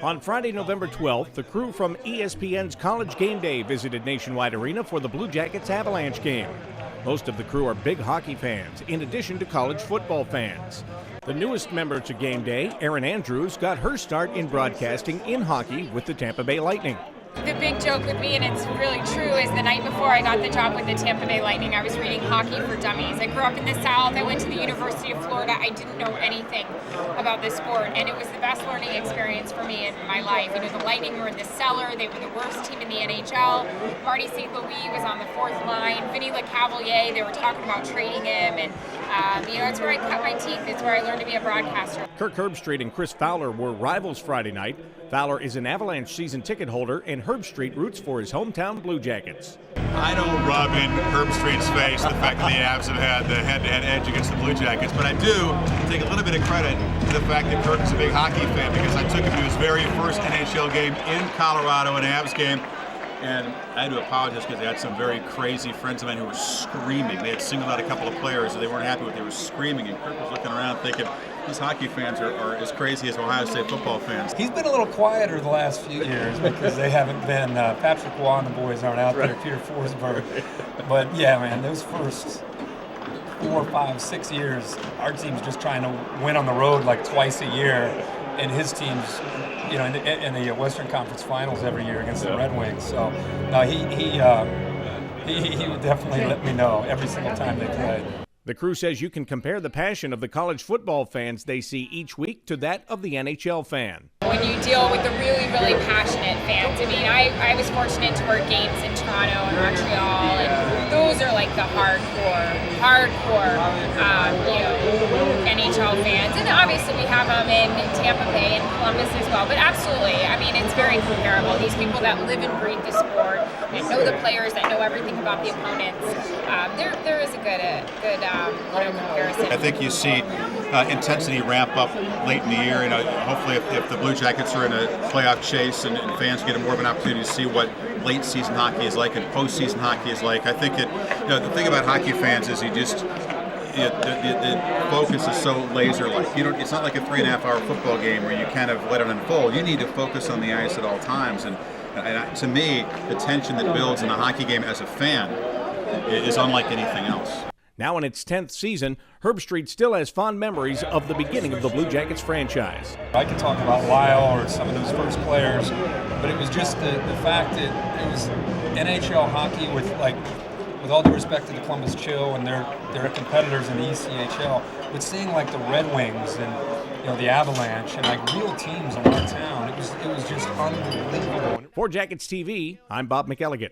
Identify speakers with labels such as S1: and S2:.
S1: On Friday, November 12th, the crew from ESPN's College GameDay visited Nationwide Arena for the Blue Jackets Avalanche game. Most of the crew are big hockey fans, in addition to college football fans. The newest member to GameDay, Erin Andrews, got her start in broadcasting in hockey with the Tampa Bay Lightning.
S2: The big joke with me, and it's really true, is the night before I got the job with the Tampa Bay Lightning, I was reading Hockey for Dummies. I grew up in the South. I went to the University of Florida. I didn't know anything about this sport, and it was the best learning experience for me in my life. You know, the Lightning were in the cellar. They were the worst team in the NHL. Marty St. Louis was on the fourth line. Vinny LeCavalier, they were talking about trading him, and it's where I cut my teeth. It's where I learned to be a broadcaster.
S1: Kirk Herbstreit and Chris Fowler were rivals Friday night. Fowler is an Avalanche season ticket holder, and Herbstreit roots for his hometown Blue Jackets.
S3: I don't rub in Herbstreit's face the fact that the Avs have had the head-to-head edge against the Blue Jackets, but I do take a little bit of credit to the fact that Kirk is a big hockey fan, because I took him to his very first NHL game in Colorado, an Avs game. And I had to apologize because they had some very crazy friends of mine who were screaming. They had singled out a couple of players that they weren't happy with. They were screaming, and Kirk was looking around thinking, these hockey fans are as crazy as Ohio State football fans.
S4: He's been a little quieter the last few years because they haven't been, Patrick Waugh and the boys aren't out there, Peter Forsberg. But yeah, man, those first 4, 5, 6 years, our team's just trying to win on the road like twice a year, and his team's in the Western Conference Finals every year against the Red Wings. So he would definitely let me know every single time they played.
S1: The crew says you can compare the passion of the college football fans they see each week to that of the NHL fan.
S2: When you deal with the really, really passionate fans, I was fortunate to work games in Toronto and Montreal, and those are like the hardcore NHL fans. And obviously we have them in Tampa Bay and Columbus as well, but absolutely, it's very comparable. These people that live and breathe the sport and know the players, that know everything about the opponents, there is a good comparison.
S3: I think you see intensity ramp up late in the year. Hopefully if the Blue Jackets are in a playoff chase and fans get more of an opportunity to see what late season hockey is like and postseason hockey is like. I think the thing about hockey fans is the focus is so laser-like. It's not like a 3.5-hour football game where you kind of let it unfold. You need to focus on the ice at all times. And to me, the tension that builds in a hockey game as a fan is unlike anything else.
S1: Now in its 10th season, Herbstreit still has fond memories of the beginning of the Blue Jackets franchise.
S4: I could talk about Lyle or some of those first players, but it was just the fact that it was NHL hockey with all due respect to the Columbus Chill and their competitors in the ECHL, but seeing the Red Wings and the Avalanche and real teams in our town, it was just unbelievable.
S1: For Jackets TV, I'm Bob McElligott.